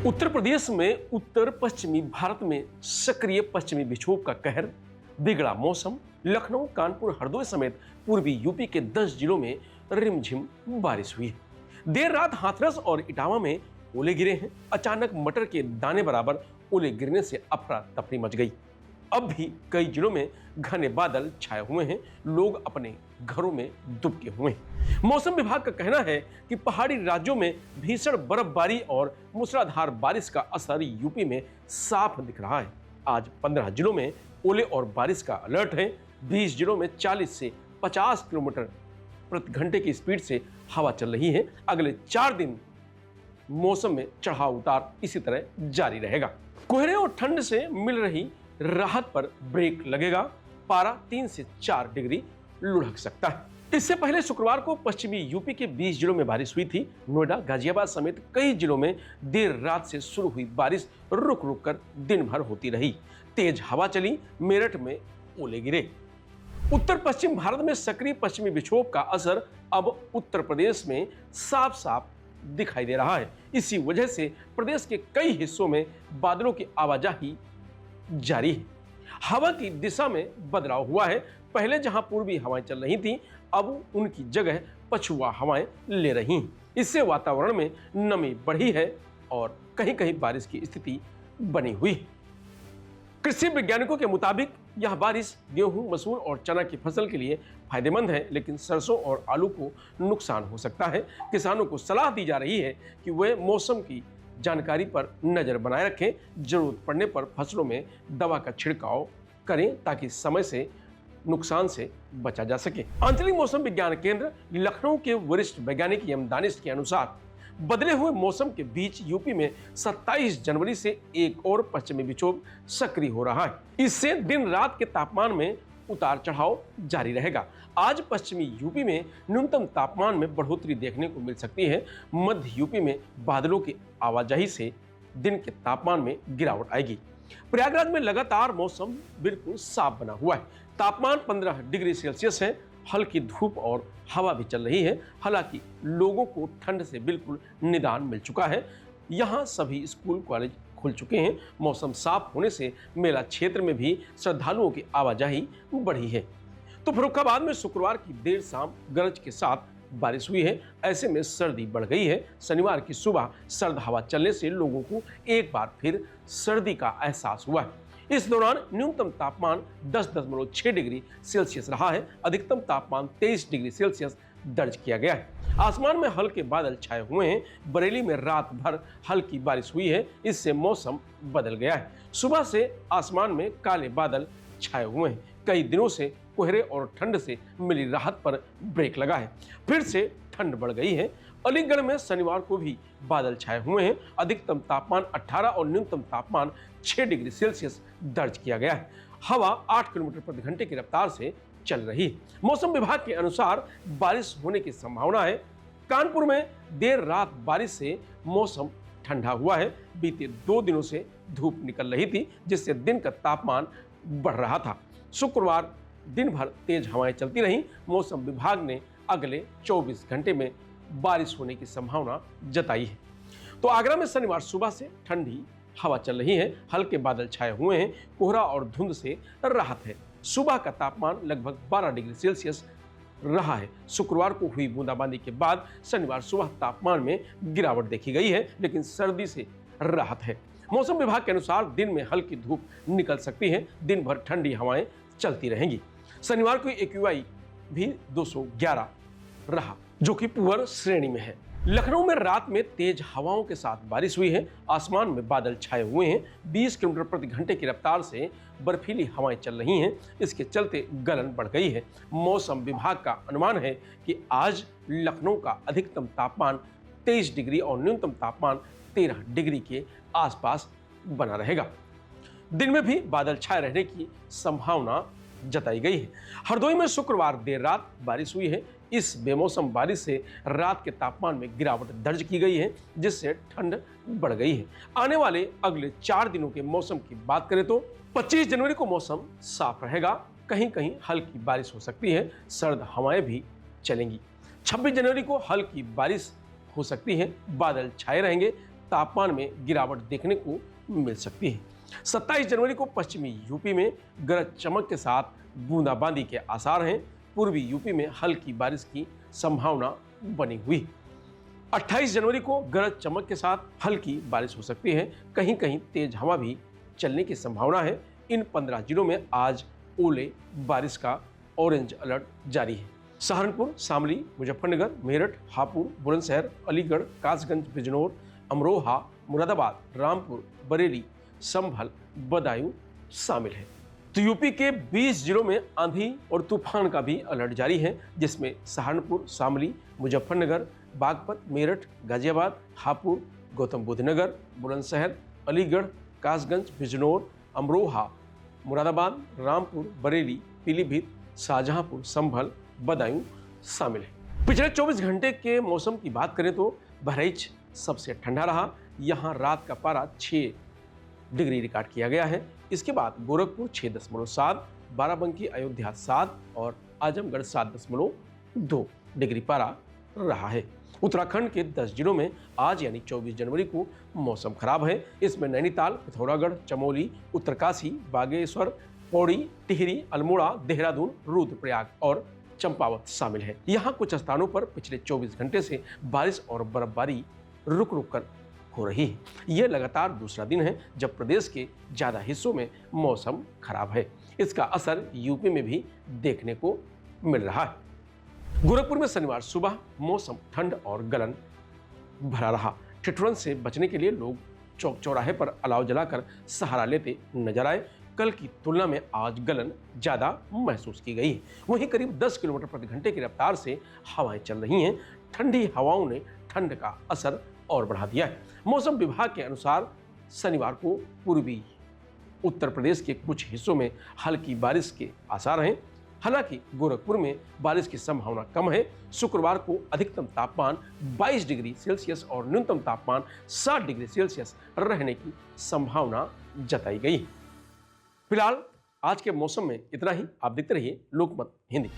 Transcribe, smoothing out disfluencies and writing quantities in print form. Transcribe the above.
उत्तर प्रदेश में उत्तर पश्चिमी भारत में सक्रिय पश्चिमी विक्षोभ का कहर, बिगड़ा मौसम। लखनऊ, कानपुर, हरदोई समेत पूर्वी यूपी के 10 जिलों में रिमझिम बारिश हुई है। देर रात हाथरस और इटावा में ओले गिरे हैं। अचानक मटर के दाने बराबर ओले गिरने से अफरा तफरी मच गई। अब भी कई जिलों में घने बादल छाए हुए हैं। लोग अपने घरों में दुबके हुए हैं। मौसम विभाग का कहना है कि पहाड़ी राज्यों में भीषण बर्फबारी और मूसलाधार बारिश का असर यूपी में साफ दिख रहा है। आज 15 जिलों में ओले और बारिश का अलर्ट है। 20 जिलों में 40 से 50 किलोमीटर प्रति घंटे की स्पीड से हवा चल रही है। अगले 4 दिन मौसम में चढ़ाव उतार इसी तरह जारी रहेगा। कोहरे और ठंड से मिल रही राहत पर ब्रेक लगेगा। पारा 3 से 4 डिग्री लुढ़क सकता है। इससे पहले शुक्रवार को पश्चिमी यूपी के 20 जिलों में बारिश हुई थी। नोएडा, गाजियाबाद समेत कई जिलों में देर रात से शुरू हुई बारिश रुक रुक कर दिन भर होती रही। तेज हवा चली, मेरठ में ओले गिरे। उत्तर पश्चिम भारत में सक्रिय पश्चिमी विक्षोभ का असर अब उत्तर प्रदेश में साफ साफ दिखाई दे रहा है। इसी वजह से प्रदेश के कई हिस्सों में बादलों की आवाजाही जारी है। हवा की दिशा में बदलाव हुआ है। पहले जहां पूर्वी हवाएं चल रही थीं, अब उनकी जगह पछुआ हवाएं ले रही हैं। इससे वातावरण में नमी बढ़ी है और कहीं कहीं बारिश की स्थिति बनी हुई है। कृषि वैज्ञानिकों के मुताबिक यह बारिश गेहूं, मसूर और चना की फसल के लिए फायदेमंद है, लेकिन सरसों और आलू को नुकसान हो सकता है। किसानों को सलाह दी जा रही है कि वे मौसम की जानकारी पर नजर बनाए रखें। जरूरत पड़ने पर फसलों में दवा का छिड़काव करें ताकि समय से नुकसान से बचा जा सके। आंचलिक मौसम विज्ञान केंद्र लखनऊ के वरिष्ठ वैज्ञानिक एम दानिश के अनुसार बदले हुए मौसम के बीच यूपी में 27 जनवरी से एक और पश्चिमी विक्षोभ सक्रिय हो रहा है। इससे दिन रात के तापमान में उतार चढ़ाव जारी रहेगा। आज पश्चिमी यूपी में न्यूनतम तापमान में बढ़ोतरी देखने को मिल सकती है। मध्य यूपी में बादलों की आवाजाही से दिन के तापमान में गिरावट आएगी। प्रयागराज में लगातार मौसम बिल्कुल साफ बना हुआ है। तापमान 15 डिग्री सेल्सियस है। हल्की धूप और हवा भी चल रही है। हालांकि लोगों को ठंड से बिल्कुल निदान मिल चुका है। यहाँ सभी स्कूल, कॉलेज खुल चुके हैं। मौसम साफ होने से मेला क्षेत्र में भी श्रद्धालुओं की आवाजाही बढ़ी है। तो फर्रुखाबाद में शुक्रवार की देर शाम गरज के साथ बारिश हुई है। ऐसे में सर्दी बढ़ गई है। शनिवार की सुबह सर्द हवा चलने से लोगों को एक बार फिर सर्दी का एहसास हुआ है। इस दौरान न्यूनतम तापमान 10.6 डिग्री सेल्सियस रहा है। अधिकतम तापमान 23 डिग्री सेल्सियस दर्ज किया गया है। आसमान में हल्के बादल छाए हुए हैं। बरेली में रात भर हल्की बारिश हुई है। इससे मौसम बदल गया है। सुबह से आसमान में काले बादल छाए हुए हैं। कई दिनों से कोहरे और ठंड से मिली राहत पर ब्रेक लगा है। फिर से ठंड बढ़ गई है। अलीगढ़ में शनिवार को भी बादल छाए हुए हैं। अधिकतम तापमान 18 और न्यूनतम तापमान 6 डिग्री सेल्सियस दर्ज किया गया है। हवा 8 किलोमीटर प्रति घंटे की रफ्तार से चल रही है। मौसम विभाग के अनुसार बारिश होने की संभावना है। कानपुर में देर रात बारिश से मौसम ठंडा हुआ है। बीते 2 दिनों से धूप निकल रही थी, जिससे दिन का तापमान बढ़ रहा था। शुक्रवार दिन भर तेज हवाएं चलती रहीं। मौसम विभाग ने अगले 24 घंटे में बारिश होने की संभावना जताई है। तो आगरा में शनिवार सुबह से ठंडी हवा चल रही है। हल्के बादल छाए हुए हैं। कोहरा और धुंध से राहत है। सुबह का तापमान लगभग 12 डिग्री सेल्सियस रहा है। शुक्रवार को हुई बूंदाबांदी के बाद शनिवार सुबह तापमान में गिरावट देखी गई है, लेकिन सर्दी से राहत है। मौसम विभाग के अनुसार दिन में हल्की धूप निकल सकती है। दिन भर ठंडी हवाएं चलती रहेंगी। शनिवार को एक्यूआई भी 211 रहा, जो कि पुअर श्रेणी में है। लखनऊ में रात में तेज हवाओं के साथ बारिश हुई है। आसमान में बादल छाए हुए हैं। 20 किलोमीटर प्रति घंटे की रफ्तार से बर्फीली हवाएं चल रही हैं। इसके चलते गलन बढ़ गई है। मौसम विभाग का अनुमान है कि आज लखनऊ का अधिकतम तापमान 23 डिग्री और न्यूनतम तापमान 13 डिग्री के आसपास बना रहेगा। दिन में भी बादल छाए रहने की संभावना जताई गई है। हरदोई में शुक्रवार देर रात बारिश हुई है। इस बेमौसम बारिश से रात के तापमान में गिरावट दर्ज की गई है, जिससे ठंड बढ़ गई है। आने वाले अगले 4 दिनों के मौसम की बात करें तो 25 जनवरी को मौसम साफ रहेगा। कहीं कहीं हल्की बारिश हो सकती है। सर्द हवाएं भी चलेंगी। 26 जनवरी को हल्की बारिश हो सकती है। बादल छाए रहेंगे। तापमान में गिरावट देखने को मिल सकती है। 27 जनवरी को पश्चिमी यूपी में गरज चमक के साथ बूंदाबांदी के आसार हैं। पूर्वी यूपी में हल्की बारिश की संभावना बनी हुई। 28 जनवरी को गरज चमक के साथ हल्की बारिश हो सकती है। कहीं कहीं तेज हवा भी चलने की संभावना है। इन 15 जिलों में आज ओले बारिश का ऑरेंज अलर्ट जारी है। सहारनपुर, शामली, मुजफ्फरनगर, मेरठ, हापुड़, बुलंदशहर, अलीगढ़, कासगंज, बिजनौर, अमरोहा, मुरादाबाद, रामपुर, बरेली, संभल, बदायूं शामिल है। तो यूपी के 20 जिलों में आंधी और तूफान का भी अलर्ट जारी है, जिसमें सहारनपुर, शामली, मुजफ्फरनगर, बागपत, मेरठ, गाजियाबाद, हापुड़, गौतम बुद्ध नगर, बुलंदशहर, अलीगढ़, कासगंज, बिजनौर, अमरोहा, मुरादाबाद, रामपुर, बरेली, पीलीभीत, शाहजहांपुर, संभल, बदायूं शामिल है। पिछले 24 घंटे के मौसम की बात करें तो बहराइच सबसे ठंडा रहा। यहां रात का पारा 6 डिग्री रिकॉर्ड किया गया है। इसके बाद गोरखपुर 6.7, बाराबंकी, अयोध्या 7 और आजमगढ़ 7.2 डिग्री पारा रहा है। उत्तराखंड के 10 जिलों में आज यानी 24 जनवरी को मौसम खराब है। इसमें नैनीताल, पिथौरागढ़, चमोली, उत्तरकाशी, बागेश्वर, पौड़ी, टिहरी, अल्मोड़ा, देहरादून, रुद्रप्रयाग और चंपावत शामिल है। यहाँ कुछ स्थानों पर पिछले 24 घंटे से बारिश और बर्फबारी रुक रुक कर हो रही है। यह लगातार दूसरा दिन है जब प्रदेश के ज्यादा हिस्सों में मौसम खराब है। इसका असर यूपी में भी देखने को मिल रहा है। गोरखपुर में शनिवार सुबह मौसम ठंड और गलन भरा रहा। ठिठुरन से बचने के लिए लोग चौक चौराहे पर अलाव जलाकर सहारा लेते नजर आए। कल की तुलना में आज गलन ज्यादा महसूस की गई है। वहीं करीब 10 किलोमीटर प्रति घंटे की रफ्तार से हवाएं चल रही हैं। ठंडी हवाओं ने ठंड का असर और बढ़ा दिया है। मौसम विभाग के अनुसार शनिवार को पूर्वी उत्तर प्रदेश के कुछ हिस्सों में हल्की बारिश के आसार हैं। हालांकि गोरखपुर में बारिश की संभावना कम है। शुक्रवार को अधिकतम तापमान 22 डिग्री सेल्सियस और न्यूनतम तापमान 7 डिग्री सेल्सियस रहने की संभावना जताई गई है। फिलहाल आज के मौसम में इतना ही। आप देखते रहिए लोकमत हिंदी।